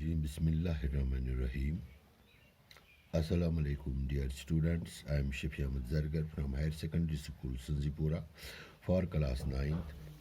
Rajim. Bismillahirrahmanirrahim. Assalamu alaikum dear students. I am Shafi Ahmed Zargar from Higher Secondary School Sanzipura for class 9th.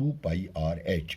2πr/h,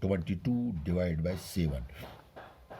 22/7।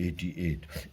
88।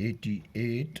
88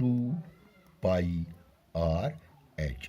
2πr/h।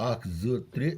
1 2 3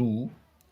2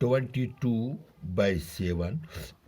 22/7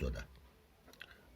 14।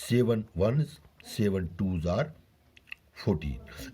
7 1s 7 2s are 14,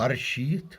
68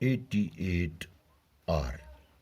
88r,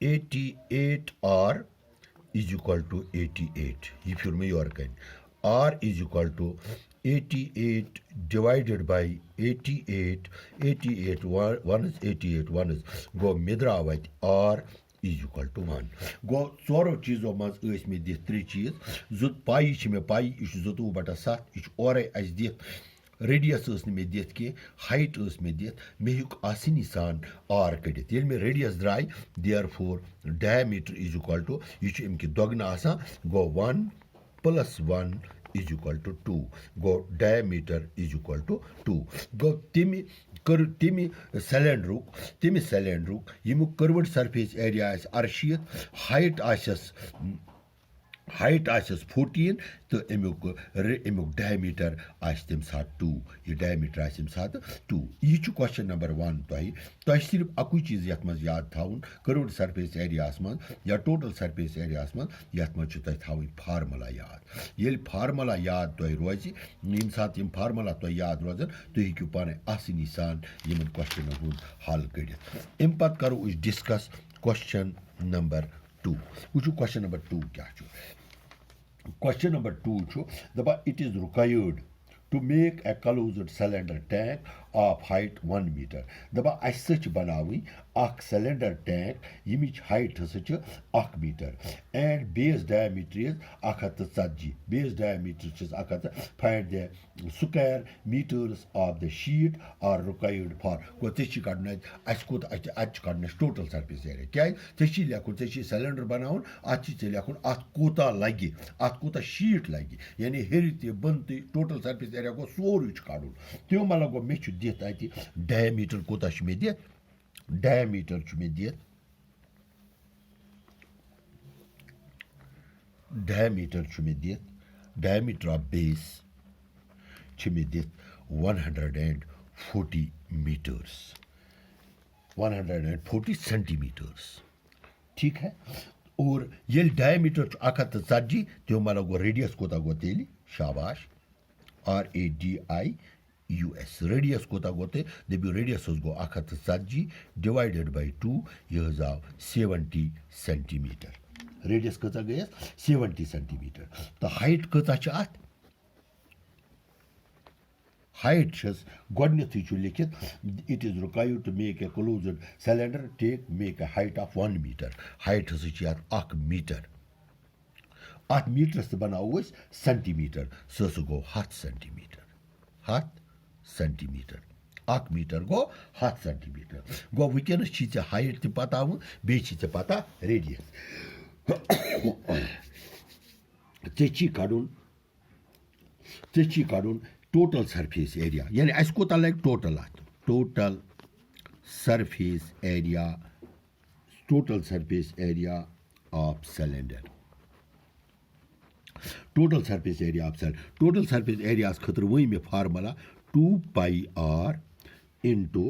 88r is equal to 88. If you remember again, R is equal to 88 divided by 88. 88 1 is 88 1 is go midrawat R is equal to 1. Go tzoro cheezo maz is me dit 3 cheese. Zut pai ich me pai ich zutu bata sat ich ore as dit. Radius ٲس نہٕ مےٚ دِتھ کینٛہہ height ٲس مےٚ دِتھ مےٚ ہیوٚک آسٲنی سان R کٔڑِتھ ییٚلہِ مےٚ radius درٛاے therefore diameter is equal to یہِ چھُ اَمہِ کہِ دۄگنہٕ آسان گوٚو 1 + 1 is equal to 2 گوٚو diameter is equal to 2 گوٚو تَمہِ سِلینڈرُک ییٚمیُک curved surface area آسہِ 68 height آسٮ۪س 14 تہٕ اَمیُک diameter آسہِ تَمہِ ساتہٕ 2 یہِ diameter آسہِ تَمہِ ساتہٕ 2 یہِ چھُ question number 1 تۄہہِ چھِ صرف اَکُے چیٖز یَتھ منٛز یاد تھاوُن curved surface area ہَس منٛز یا total surface area ہَس منٛز یَتھ منٛز چھُ تۄہہِ تھاوٕنۍ فارمولا یاد ییٚلہِ فارمولا یاد تۄہہِ روزِ ییٚمہِ ساتہٕ یِم فارمولا تۄہہِ یاد روزن تُہۍ ہیٚکِو پانَے آسٲنی سان یِمن کوسچنن ہُنٛد حل کٔڑِتھ اَمہِ پتہٕ کرو أسۍ ڈِسکس question number 2 وٕچھو question number 2 کیٛاہ چھُ question number 2 چھُ دَپان it is required to make a closed cylinder tank of height 1 meter دَپان اَسہِ سۭتۍ چھِ بناوٕنۍ اکھ cylinder tank ییٚمِچ height ہسا چھِ 1 meter and base diameter is 140 base diameter چھِس 100 find the square meters of the sheet are required for گوٚو ژےٚ چھی کَڑُن اَسہِ کوٗتاہ اَتہِ چھُ کَڑُن اَسہِ total surface area کیٛازِ ژےٚ چھی لیکھُن ژےٚ چھی cylinder بناوُن اَتھ چھی ژےٚ لیکھُن اَتھ کوٗتاہ لگہِ اَتھ کوٗتاہ شیٖٹ لگہِ یعنی ہیٚرِ تہِ بۄنہٕ تہِ total surface area گوٚو سورُے چھُ کَڑُن تِمو مطلب گوٚو مےٚ چھُ دِتھ اَتہِ diameter کوٗتاہ چھُ مےٚ دِتھ diameter چھُ مےٚ دِتھ diameter of base چھِ مےٚ دِتھ 140 meters 140 centimeters ٹھیٖک ہے اور ییٚلہِ diameter چھُ 140 تِمو مطلب گوٚو radius کوٗتاہ گوٚو تیٚلہِ شاباش radius radius کوٗتاہ گوٚو تۄہہِ دٔپِو radius حظ گوٚو 140 divided by 2 یہِ حظ آو 70 centimeter radius کۭژاہ گٔیَس 70 centimeter تہٕ height کۭژاہ چھِ اَتھ height چھَس گۄڈنٮ۪تھٕے چھُ لیکھِتھ it is required to make a closed cylinder make a height of 1 meter height ہسا چھِ اَتھ 1 meter اَتھ میٖٹرَس تہِ بَناوو أسۍ سینٹِمیٖٹر سُہ ہسا گوٚو 100 centimeter 100 centimeter 1 meter گوٚو 100 centimeter گوٚو وٕنکٮ۪نَس چھی ژےٚ height تہِ پَتہ بیٚیہِ چھی ژےٚ پَتہ radius ژےٚ چھی کَڑُن total surface area یعنی اَسہِ کوٗتاہ لَگہِ total اَتھ total surface area of cylinder total surface area of cylinder total surface area یَس خٲطرٕ وٕنۍ مےٚ formula 2 pi r into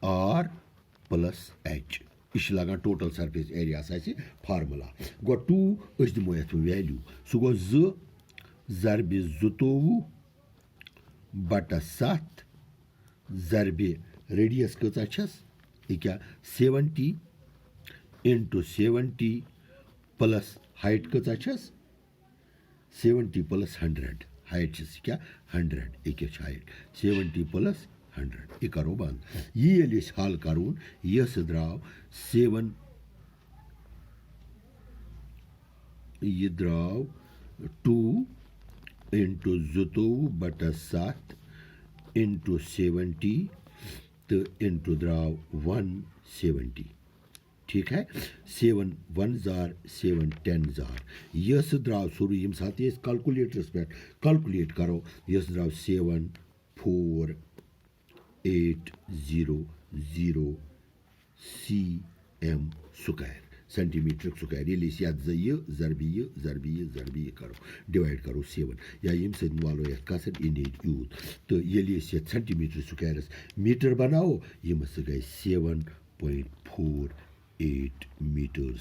r plus h یہِ چھِ لگان total surface area یَس اَسہِ فارمولا گوٚو 2 أسۍ دِمو یَتھ ویلیوٗ سُہ گوٚو 2 ضربہِ 22 بٹہ 7 ضربہِ ریڈیس کۭژاہ چھَس ییٚکیٛاہ 70 into 70 پٕلس ہایٹ کۭژاہ چھَس 70 plus 100 ہایٹ چھَس ییٚکیٛاہ 100 ییٚکیٛاہ چھِ ہایٹ 70 plus 100 یہِ کَرو بنٛد یہِ ییٚلہِ أسۍ حل کَرون یہِ ہسا درٛاو 7 یہِ درٛاو 2 into 22 بٹہ 7 into 70 تہٕ into درٛاو 170 ٹھیٖک ہے 7 1 زار 7 10 زار یہِ ہسا درٛاو سورُے ییٚمہِ ساتہٕ یہِ أسۍ کَلکُلیٹرَس پٮ۪ٹھ کَلکُلیٹ کَرو یہِ ہسا درٛاو 7480 cm سُکیر سینٹِمیٖٹر سُکیر ییٚلہِ أسۍ یَتھ یہِ ضربہِ یہِ کَرو ڈِوایڈ کَرو 7 یا ییٚمہِ سۭتۍ والو یَتھ کَسر یہِ نیرِ یوٗت تہٕ ییٚلہِ أسۍ یَتھ سینٹِمیٖٹر سُکیرَس میٖٹر بَناوو یِم ہسا گٔے 7.4 8 meters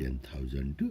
10,000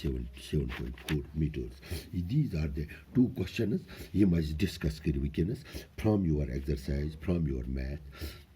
7.4 meters. These are the two questions you must discuss weekends from your exercise, from your math.